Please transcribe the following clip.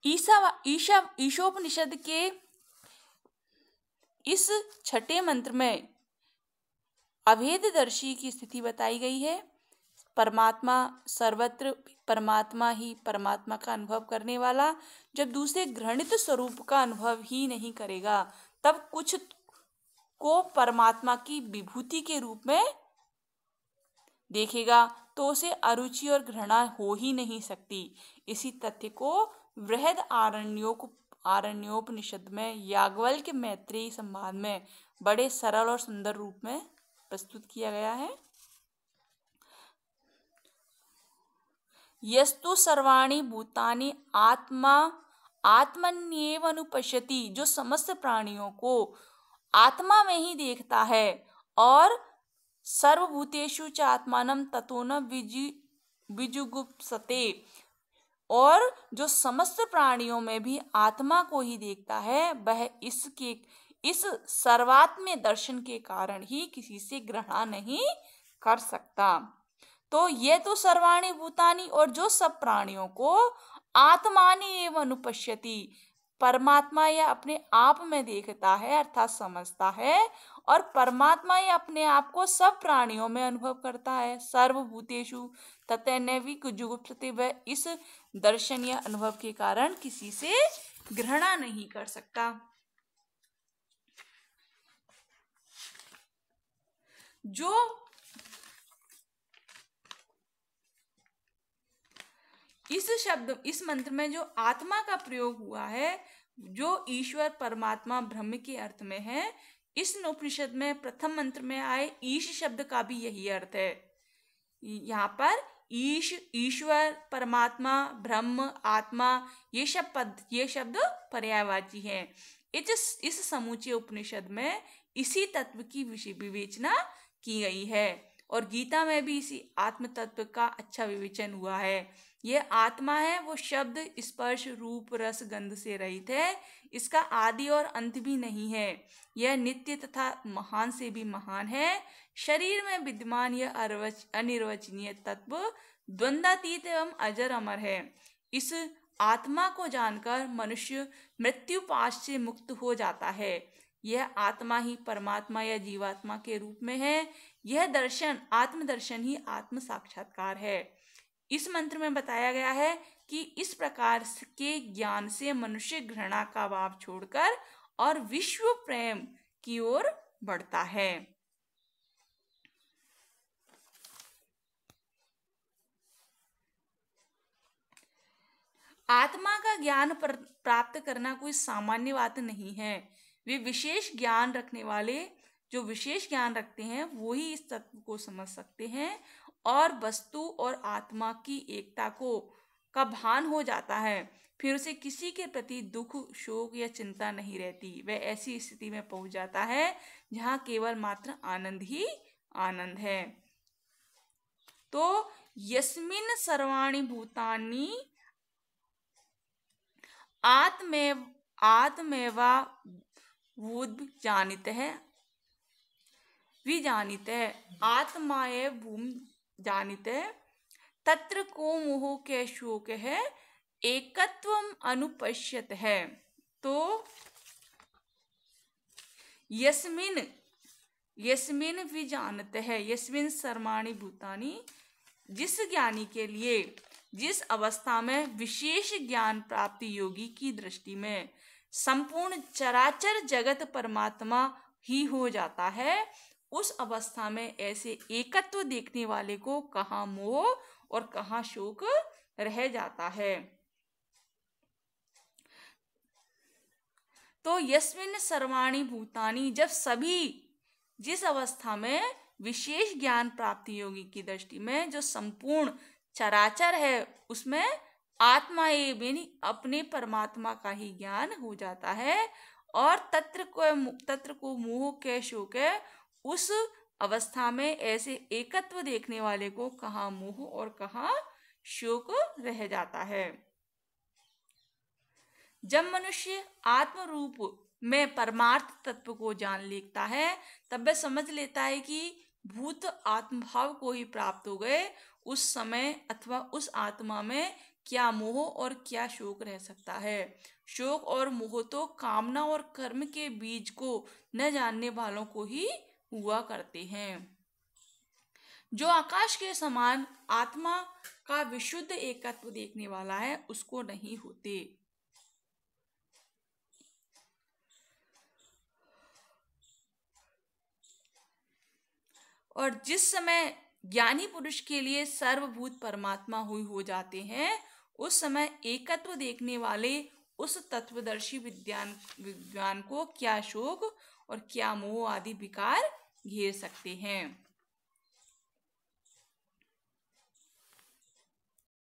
ईशोपनिषद के इस छठे मंत्र में अभेददर्शी की स्थिति बताई गई है। परमात्मा सर्वत्र परमात्मा ही परमात्मा का अनुभव करने वाला जब दूसरे घृणित स्वरूप का अनुभव ही नहीं करेगा, तब कुछ को परमात्मा की विभूति के रूप में देखेगा तो उसे अरुचि और घृणा हो ही नहीं सकती। इसी तथ्य को बृहद आरण्योपनिषद में याज्ञवल्क्य मैत्रेयी संवाद में बड़े सरल और सुंदर रूप में प्रस्तुत किया गया है। यस्तु सर्वाणि भूतानि आत्मन्येव अनुपश्यति, जो समस्त प्राणियों को आत्मा में ही देखता है, और सर्वभूतेषु च आत्मानं ततो न विजुगुप्सते, और जो समस्त प्राणियों में भी आत्मा को ही देखता है, वह इस सर्वात्म्य दर्शन के कारण ही किसी से घृणा नहीं कर सकता। तो ये तो सर्वाणि भूतानि, और जो सब प्राणियों को आत्मानि एवं अनुपश्यति, परमात्मा या अपने आप में देखता है अर्थात समझता है, और परमात्मा या अपने आप को सब प्राणियों में अनुभव करता है। सर्वभूतेषु ततः न विजुगुप्सते, वह इस दर्शन या अनुभव के कारण किसी से घृणा नहीं कर सकता। जो इस मंत्र में जो आत्मा का प्रयोग हुआ है, जो ईश्वर परमात्मा ब्रह्म के अर्थ में है, इस उपनिषद में प्रथम मंत्र में आए ईश शब्द का भी यही अर्थ है। यहाँ पर ईश, ईश्वर, परमात्मा, ब्रह्म, आत्मा, ये शब्द पर्यायवाची हैं। इस समूचे उपनिषद में इसी तत्व की विवेचना की गई है, और गीता में भी इसी आत्म तत्व का अच्छा विवेचन हुआ है। यह आत्मा है, वो शब्द स्पर्श रूप रस गंध से रहित है, इसका आदि और अंत भी नहीं है, यह नित्य तथा महान से भी महान है। शरीर में विद्यमान यह अनिर्वचनीय तत्व द्वंद्वातीत एवं अजर अमर है। इस आत्मा को जानकर मनुष्य मृत्यु पाश से मुक्त हो जाता है। यह आत्मा ही परमात्मा या जीवात्मा के रूप में है। यह दर्शन, आत्मदर्शन ही आत्म साक्षात्कार है। इस मंत्र में बताया गया है कि इस प्रकार के ज्ञान से मनुष्य घृणा का भाव छोड़कर और विश्व प्रेम की ओर बढ़ता है। आत्मा का ज्ञान प्राप्त करना कोई सामान्य बात नहीं है। वे विशेष ज्ञान रखने वाले, जो विशेष ज्ञान रखते हैं, वो ही इस तत्व को समझ सकते हैं, और वस्तु और आत्मा की एकता का भान हो जाता है। फिर उसे किसी के प्रति दुख, शोक या चिंता नहीं रहती। वह ऐसी स्थिति में पहुंच जाता है जहां केवल मात्र आनंद ही आनंद है। तो यस्मिन् सर्वाणि भूतानि आत्मेवा जानितः विजानितः आत्माएव भूम जानितः तत्र को मोह के शोक है एकत्वम अनुपश्यत है। तो यस्मिन विजानते है, यस्मिन सर्वाणि भूतानि, जिस ज्ञानी के लिए जिस अवस्था में विशेष ज्ञान प्राप्ति योगी की दृष्टि में संपूर्ण चराचर जगत परमात्मा ही हो जाता है, उस अवस्था में ऐसे एकत्व देखने वाले को कहाँ मोह और कहाँ शोक रह जाता है। तो यस्मिन् सर्वाणि भूतानि, जब सभी, जिस अवस्था में विशेष ज्ञान प्राप्ति योगी की दृष्टि में जो संपूर्ण चराचर है, उसमें आत्मा यानी अपने परमात्मा का ही ज्ञान हो जाता है, और तत्र को मोह के शोक है, उस अवस्था में ऐसे एकत्व देखने वाले को कहाँ मोह और कहाँ शोक रह जाता है। जब मनुष्य आत्म रूप में परमार्थ तत्व को जान लेता है, तब वह समझ लेता है कि भूत आत्मभाव को ही प्राप्त हो गए। उस समय अथवा उस आत्मा में क्या मोह और क्या शोक रह सकता है। शोक और मोह तो कामना और कर्म के बीज को न जानने वालों को ही हुआ करते हैं। जो आकाश के समान आत्मा का विशुद्ध एकत्व देखने वाला है उसको नहीं होते। और जिस समय ज्ञानी पुरुष के लिए सर्वभूत परमात्मा हुई हो जाते हैं, उस समय एकत्व देखने वाले उस तत्वदर्शी विज्ञान को क्या शोक और क्या मोह आदि विकार घेर सकते हैं।